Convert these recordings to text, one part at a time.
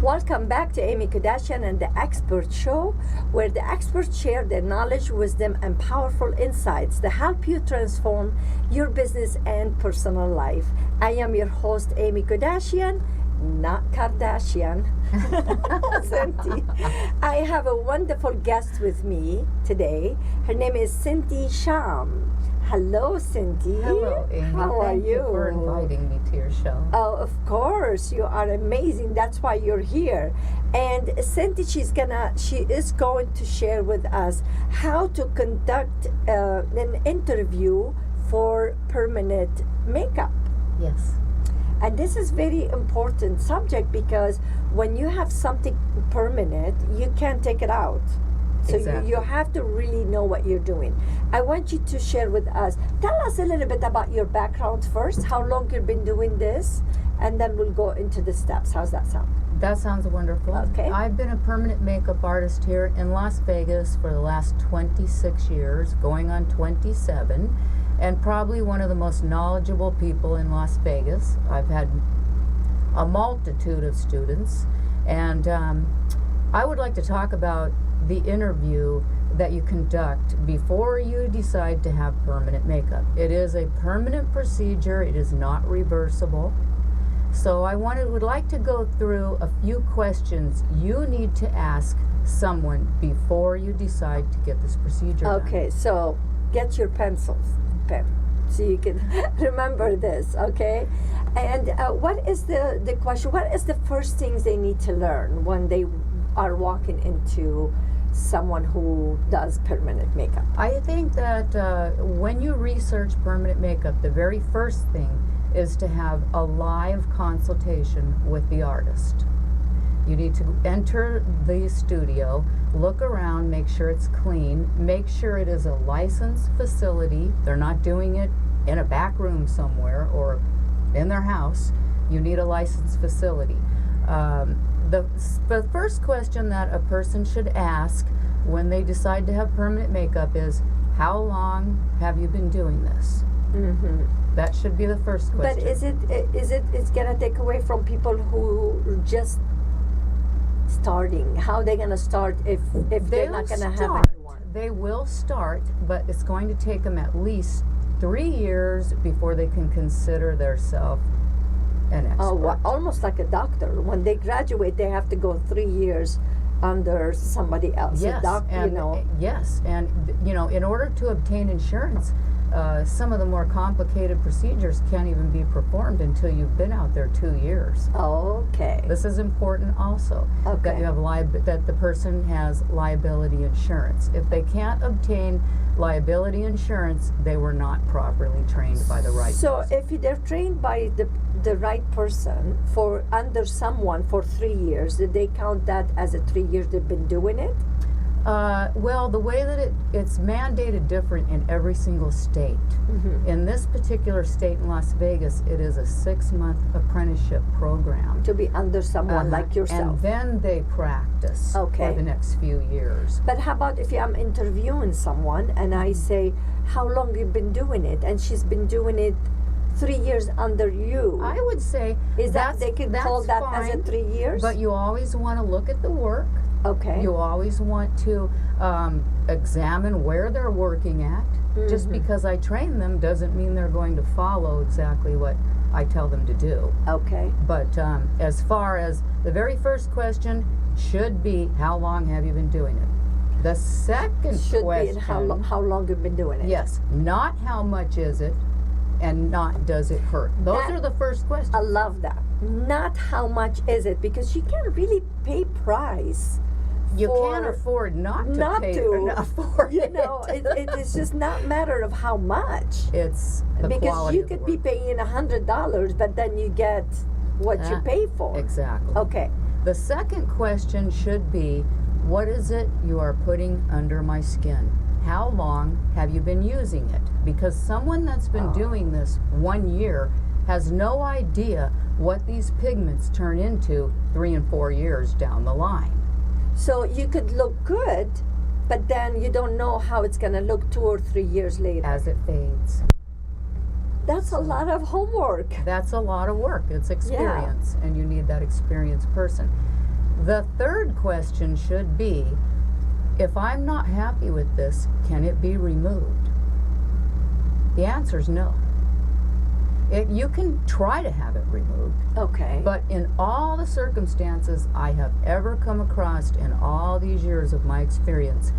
Welcome back to Amy Kardashian and the Expert Show, where the experts share their knowledge, wisdom, and powerful insights to help you transform your business and personal life. I am your host, Amy Kardashian, not Kardashian. Cindie. I have a wonderful guest with me today. Her name is Cindie Schum. Hello, Cindie. Hello, Amy. How are Thank you for inviting me to your show. Oh, of course. You are amazing. That's why you're here. And Cindie, she is going to share with us how to conduct an interview for permanent makeup. Yes. And this is very important subject because when you have something permanent, you can't take it out. So Exactly. you have to really know what you're doing. I want you to share with us. Tell us a little bit about your background first, how long you've been doing this, and then we'll go into the steps. How's that sound? That sounds wonderful. Okay. I've been a permanent makeup artist here in Las Vegas for the last 26 years, going on 27, and probably one of the most knowledgeable people in Las Vegas. I've had a multitude of students, and I would like to talk about the interview that you conduct before you decide to have permanent makeup. It is a permanent procedure. It is not reversible. So I would like to go through a few questions you need to ask someone before you decide to get this procedure done. Okay, so get your pen so you can remember this, okay? And what is the question? What is the first things they need to learn when they are walking into someone who does permanent makeup? I think that when you research permanent makeup, the very first thing is to have a live consultation with the artist. You need to enter the studio, look around, make sure it's clean, make sure it is a licensed facility. They're not doing it in a back room somewhere or in their house. You need a licensed facility. The first question that a person should ask when they decide to have permanent makeup is, how long have you been doing this? Mm-hmm. That should be the first question. But it's gonna take away from people who are just starting? How are they gonna start if they're not gonna have anyone? They will start, but it's going to take them at least 3 years before they can consider themselves an expert. Oh, well, almost like a doctor. When they graduate, they have to go 3 years under somebody else. Yes, yes, and in order to obtain insurance, some of the more complicated procedures can't even be performed until you've been out there 2 years. Okay. This is important also, that you have that the person has liability insurance. If they can't obtain liability insurance, they were not properly trained by the right person. So if they're trained by the right person for under someone for 3 years, did they count that as 3 years they've been doing it? Well, the way that it's mandated different in every single state. Mm-hmm. In this particular state in Las Vegas, it is a 6-month apprenticeship program. To be under someone like yourself. And then they practice for the next few years. But how about if I'm interviewing someone and I say, how long you've been doing it? And she's been doing it 3 years under you. I would say they can call that fine, as 3 years? But you always want to look at the work. Okay. You always want to examine where they're working at. Mm-hmm. Just because I train them doesn't mean they're going to follow exactly what I tell them to do. Okay. But as far as the very first question should be, how long have you been doing it? The second question be how long you've been doing it. Yes, not how much is it, and not does it hurt. Those are the first questions. I love that. Not how much is it, because you can't really pay price. You can't afford not to pay enough for it. It is just not a matter of how much. It's the because quality you could be paying $100, but then you get what you pay for. Exactly. Okay. The second question should be, what is it you are putting under my skin? How long have you been using it? Because someone that's been doing this 1 year has no idea what these pigments turn into 3 and 4 years down the line. So you could look good, but then you don't know how it's going to look 2 or 3 years later. As it fades. That's a lot of homework. That's a lot of work. It's experience, and you need that experienced person. The third question should be, if I'm not happy with this, can it be removed? The answer is no. You can try to have it removed, Okay. but in all the circumstances I have ever come across in all these years of my experience,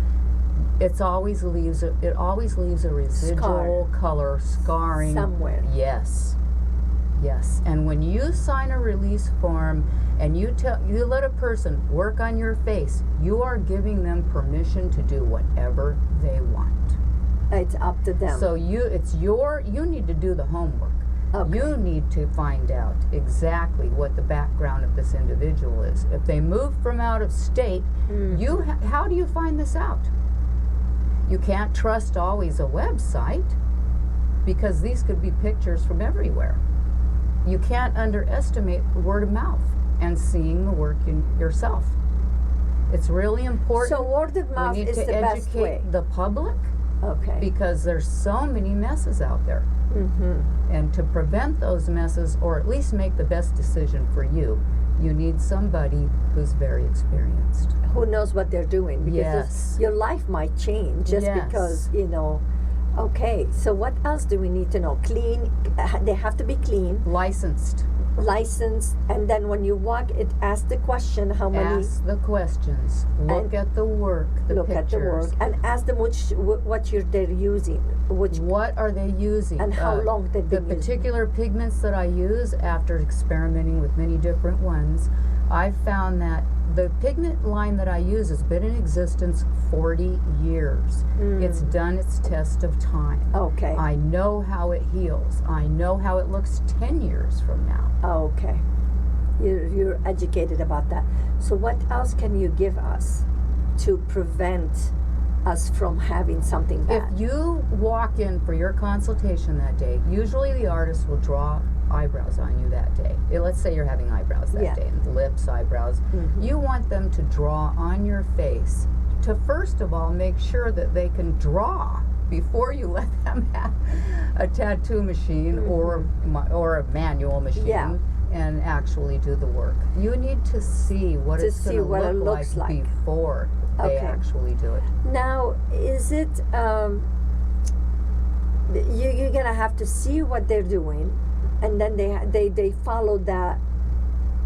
it always leaves a residual color scarring somewhere. Yes. Yes. And when you sign a release form and you let a person work on your face, you are giving them permission to do whatever they want. It's up to them. So you need to do the homework. Okay. You need to find out exactly what the background of this individual is. If they move from out of state, how do you find this out? You can't trust always a website, because these could be pictures from everywhere. You can't underestimate word of mouth and seeing the work yourself. It's really important. So word of mouth is the best way. We need to educate the public, Okay. because there's so many messes out there. And to prevent those messes, or at least make the best decision for you, you need somebody who's very experienced. Who knows what they're doing? Because Yes. your life might change just Yes. because, Okay, so what else do we need to know? Clean, they have to be clean, Licensed. licensed, and then when you walk, it asks the question how many. Ask the questions. Look at the work, the Look pictures. at the work and ask them what they're using, What are they using? and how long they've The been using. particular pigments that I use, after experimenting with many different ones, I found that the pigment line that I use has been in existence 40 years. It's done its test of time. Okay. I know how it heals. I know how it looks 10 years from now. Okay. You're educated about that. So what else can you give us to prevent us from having something bad? If you walk in for your consultation that day, usually the artist will draw eyebrows on you that day. Let's say you're having eyebrows that day, and lips, eyebrows. You want them to draw on your face to, first of all, make sure that they can draw before you let them have a tattoo machine or a manual machine and actually do the work. You need to see what it's going to look like before they actually do it. Now, is it you're gonna have to see what they're doing, and then they follow that.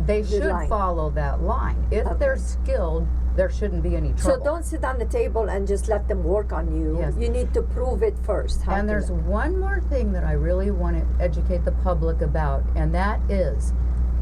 They should line. follow that line. If they're skilled, there shouldn't be any trouble. So don't sit on the table and just let them work on you. Yes. You need to prove it first. And there's one more thing that I really want to educate the public about, and that is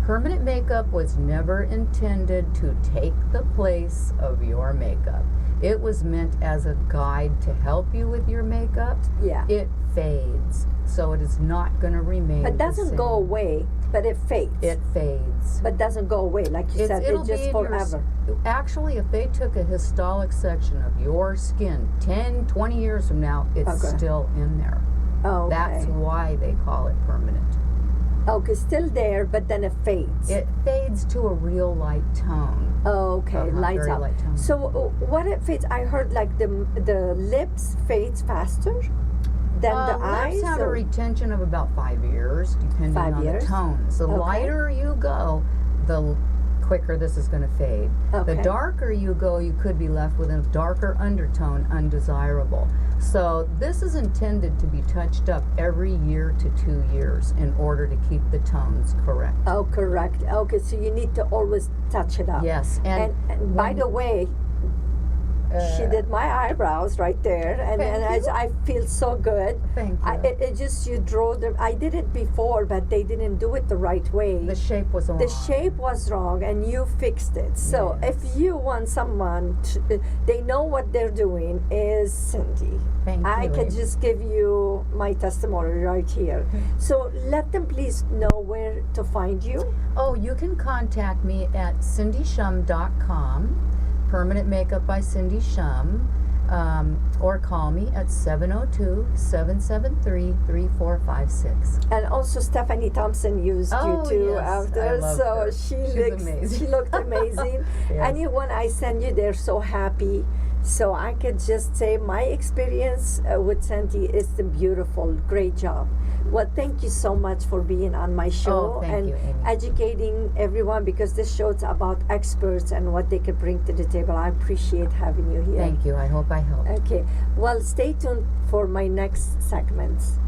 permanent makeup was never intended to take the place of your makeup. It was meant as a guide to help you with your makeup. Yeah. It fades, so it is not going to remain It doesn't the same. go away, but it fades. It fades. But doesn't go away, like you said. It'll It's just be in forever. Actually, if they took a histologic section of your skin 10, 20 years from now, it's still in there. Okay. That's why they call it permanent. Okay, still there, but then it fades. It fades to a real light tone. Okay, lights very up. light tone. So what it fades? I heard like the lips fades faster than the eyes. Lips have a or- retention of about 5 years, depending 5 on years? the tones. The lighter you go, the quicker this is going to fade. Okay. The darker you go, you could be left with a darker undertone, undesirable. So this is intended to be touched up every year to 2 years in order to keep the tones correct. Oh, correct. Okay, so you need to always touch it up. Yes, And by the way, she did my eyebrows right there, and I feel so good. Thank you. It just, you draw them. I did it before, but they didn't do it the right way. The shape was wrong. The shape was wrong, and you fixed it. So Yes. if you want someone, they know what they're doing, is Cindie. Thank I you. can just give you my testimony right here. So let them please know where to find you. Oh, you can contact me at CindieSchum.com, Permanent Makeup by Cindie Schum, or call me at 702-773-3456. And also Stephanie Thompson used you too yes, after. I love So her. she She's amazing. She looked amazing. Yes. Anyone I send you, they're so happy. So I could just say my experience with Cindie is beautiful. Great job. Well, thank you so much for being on my show Oh, thank and you, Amy. educating everyone, because this show is about experts and what they could bring to the table. I appreciate having you here. Thank you. I hope I helped. Okay. Well, stay tuned for my next segments.